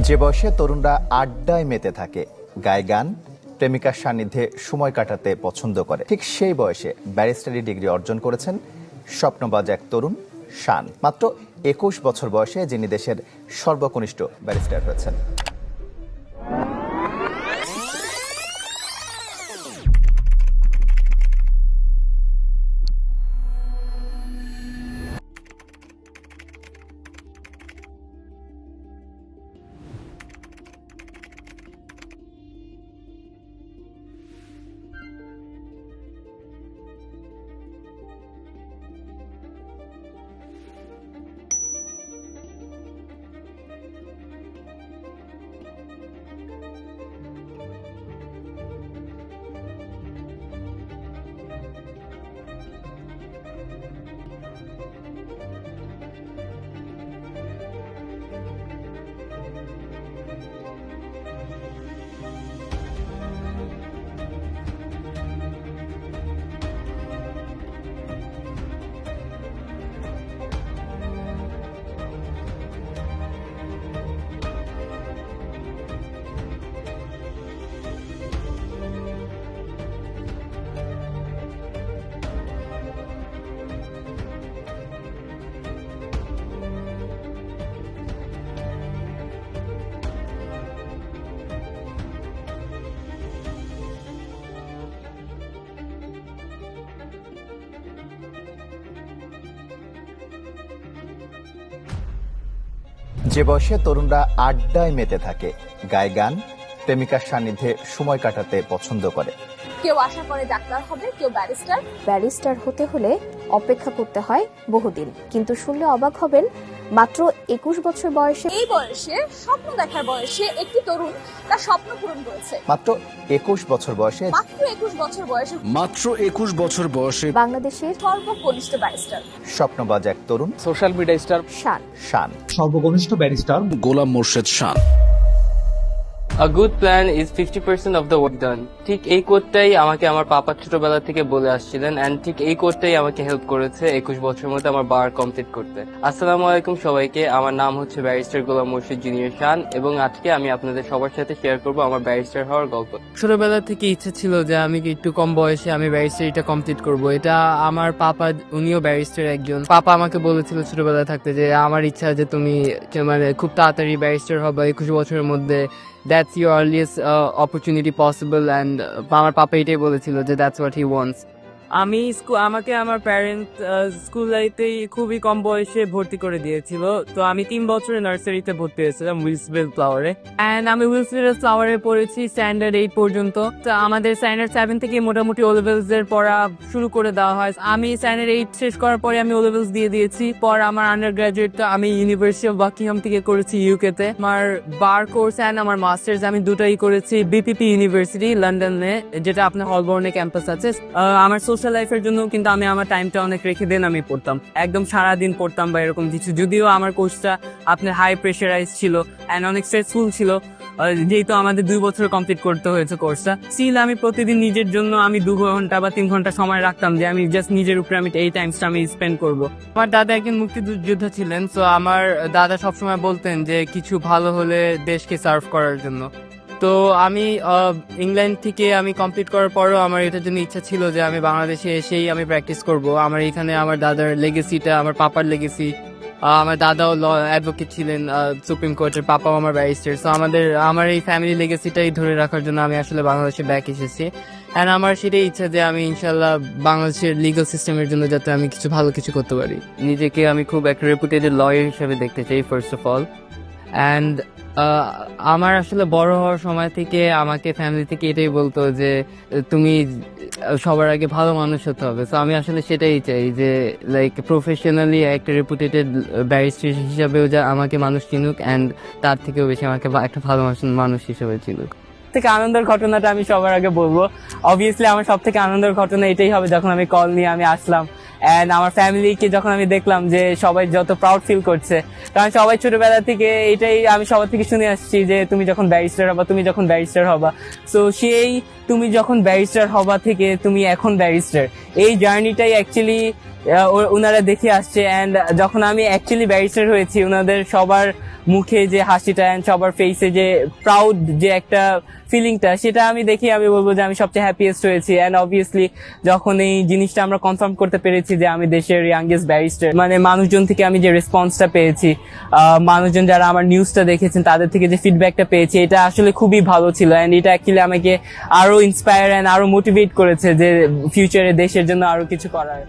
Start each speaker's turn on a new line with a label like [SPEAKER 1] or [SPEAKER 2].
[SPEAKER 1] যে বয়সে তরুণরা আড্ডায় মেতে থাকে, গায়ে গান, প্রেমিকার সান্নিধ্যে সময় কাটাতে পছন্দ করে, ঠিক সেই বয়সে ব্যারিস্টারি ডিগ্রি অর্জন করেছেন স্বপ্নবাজ এক তরুণ শান। মাত্র 21 বছর বয়সে যিনি দেশের সর্বকনিষ্ঠ ব্যারিস্টার হয়েছেন। যে বয়সে তরুণরা আড্ডায় মেতে থাকে, গায়ে গান, প্রেমিকার সান্নিধ্যে সময় কাটাতে পছন্দ করে।
[SPEAKER 2] কেউ আশা করে ডাক্তার হবে, কেউ ব্যারিস্টার।
[SPEAKER 3] ব্যারিস্টার হতে হলে অপেক্ষা করতে হয় বহুদিন, কিন্তু শুনলে অবাক হবেন, মাত্র 21 বছর বয়সে।
[SPEAKER 2] এই বয়সে, স্বপ্ন দেখার বয়সে একটি তরুণ তার স্বপ্ন পূরণ করেছে।
[SPEAKER 1] মাত্র 21 বছর বয়সে
[SPEAKER 4] মাত্র 21 বছর বয়সে
[SPEAKER 3] বাংলাদেশের
[SPEAKER 2] সর্বকনিষ্ঠ ব্যারিস্টার
[SPEAKER 1] স্বপ্নবাজ এক তরুণ
[SPEAKER 5] সোশ্যাল মিডিয়া স্টার
[SPEAKER 1] শান।
[SPEAKER 6] সর্বকনিষ্ঠ barrister
[SPEAKER 4] Golam Morshed Shan.
[SPEAKER 5] A good plan is 50% of the work done. ঠিক এই কোডটাই আমাকে আমার পাপা ছোটবেলা থেকে বলে আসছিলেন, এন্ড ঠিক এই কোডটাই আমাকে হেল্প করেছে 21 বছরের মধ্যে আমার বার কমপ্লিট করতে। আসসালামু আলাইকুম সবাইকে, আমার নাম হচ্ছে ব্যারিস্টার গোলাম মোর্শেদ জুনিয়র শান, এবং আজকে আমি আপনাদের সবার সাথে শেয়ার করব আমার ব্যারিস্টার হওয়ার গল্প। ছোটবেলা থেকে ইচ্ছা ছিল যে আমি একটু কম বয়সে আমি ব্যারিস্টারিটা কমপ্লিট করব। এটা আমার পাপা, উনিও ব্যারিস্টার একজন। পাপা আমাকে বলেছিল ছোটবেলা থাকতে যে আমার ইচ্ছা যে তুমি মানে খুব তাড়াতাড়ি ব্যারিস্টার হবে 21 বছরের মধ্যে, that's your earliest opportunity possible, and আমার পাপা এটাই বলেছিল যে that's what he wants. আমাকে আমার প্যারেন্ট স্কুল লাইফে খুবই কম বয়সে ভর্তি করে দিয়েছিল, তো আমি 3 বছরে নার্সারিতে ভর্তি হয়েছিলাম উইলসভিল ফ্লাওয়ারে, এন্ড আমি উইলসভিল ফ্লাওয়ারে পড়েছি স্ট্যান্ডার্ড 8 পর্যন্ত। তো আমাদের স্ট্যান্ডার্ড 7 থেকে মোটামুটি ও লেভেলস এর পড়া শুরু করে দেওয়া হয়। আমি স্ট্যান্ডার্ড 8 শেষ করার পরে আমি ও লেভেলস দিয়ে দিয়েছি। পর আমার আন্ডার গ্রাজুয়েটটা আমি ইউনিভার্সিটি অফ বাকিংহাম থেকে করেছি ইউকে তে। আমার বার কোর্স এন্ড আমার মাস্টার্স আমি দুটাই করেছি বিপিপি ইউনিভার্সিটি লন্ডনে, যেটা আপনার হলবর্নে ক্যাম্পাস আছে। আমার সোশ্যাল লাইফের জন্য কিন্তু আমি আমার টাইমটা অনেক রেখে দেন আমি পড়তাম, একদম সারাদিন পড়তাম বা এরকম কিছু। যদিও আমার কোর্সটা আপনার হাই প্রেশারাইজ ছিল এন্ড অনেক স্ট্রেসফুল ছিল, যেহেতু আমাদের 2 বছর কমপ্লিট করতে হয়েছে কোর্সটা। স্টিল আমি প্রতিদিন নিজের জন্য আমি 2 ঘন্টা বা 3 ঘন্টা সময় রাখতাম যে আমি জাস্ট নিজের উপরে আমি এই টাইমসটা আমি স্পেন্ড করব। আমার দাদা একজন মুক্তিযোদ্ধা ছিলেন, তো আমার দাদা সবসময় বলতেন যে কিছু ভালো হলে দেশকে সার্ভ করার জন্য। তো আমি ইংল্যান্ড থেকে আমি কমপ্লিট করার পরও আমার এটার জন্য ইচ্ছা ছিল যে আমি বাংলাদেশে এসেই আমি প্র্যাকটিস করব। আমার এখানে আমার দাদার লেগেসিটা, আমার পাপার লেগেসি, আমার দাদাও ল অ্যাডভোকেট ছিলেন সুপ্রিম কোর্টের, পাপাও আমার ব্যারিস্টার। সো আমার এই ফ্যামিলি লেগেসিটাই ধরে রাখার জন্য আমি আসলে বাংলাদেশে ব্যাক এসেছি। অ্যান্ড আমার সেটাই ইচ্ছা যে আমি ইনশাল্লাহ বাংলাদেশের লিগাল সিস্টেমের জন্য যাতে আমি কিছু ভালো কিছু করতে পারি। নিজেকে আমি খুব একটা রেপুটেড লয়ার হিসেবে দেখতে চাই ফার্স্ট অফ অল। অ্যান্ড আমার আসলে বড় হওয়ার সময় থেকে আমাকে ফ্যামিলি থেকে এটাই বলতো যে তুমি সবার আগে ভালো মানুষ হতে হবে। তো আমি আসলে সেটাই চাই যে লাইক প্রফেশনালি একটা রেপুটেড ব্যারিস্টার হিসাবেও যা আমাকে মানুষ চিনুক, অ্যান্ড তার থেকেও বেশি আমাকে একটা ভালো মানুষ হিসেবে চিনুক। থেকে আনন্দের ঘটনাটা আমি সবার আগে বলবো। অবভিয়াসলি আমার সব থেকে আনন্দের ঘটনা এটাই হবে যখন আমি কল নিয়ে আমি আসলাম, এন্ড আমার ফ্যামিলিকে যখন আমি দেখলাম যে সবাই যত প্রাউড ফিল করছে। কারণ সবাই ছোটবেলা থেকে এটাই আমি সবার থেকে শুনে আসছি যে তুমি যখন ব্যারিস্টার হবা। সো সেই তুমি যখন ব্যারিস্টার হবা থেকে তুমি এখন ব্যারিস্টার, এই জার্নিটাই অ্যাকচুয়ালি ওনারা দেখে আসছে অ্যান্ড যখন আমি অ্যাকচুয়ালি ব্যারিস্টার হয়েছি ওনাদের সবার মুখে যে হাসিটা অ্যান্ড সবার ফেসে যে প্রাউড যে একটা ফিলিংটা, সেটা আমি দেখি আমি বলবো যে আমি সবচেয়ে হ্যাপিয়েস্ট হয়েছি। অ্যান্ড অবভিয়াসলি যখন এই জিনিসটা আমরা কনফার্ম করতে পেরেছি যে আমি দেশের ইয়াংগেস্ট ব্যারিস্টার, মানে মানুষজন থেকে আমি যে রেসপন্সটা পেয়েছি, মানুষজন যারা আমার নিউজটা দেখেছেন তাদের থেকে যে ফিডব্যাকটা পেয়েছি, এটা আসলে খুবই ভালো ছিল। অ্যান্ড এটা অ্যাকচুয়ালি আমাকে আরো ইন্সপায়ার অ্যান্ড আরো মোটিভেট করেছে যে ফিউচারে দেশের জন্য আরো কিছু করার।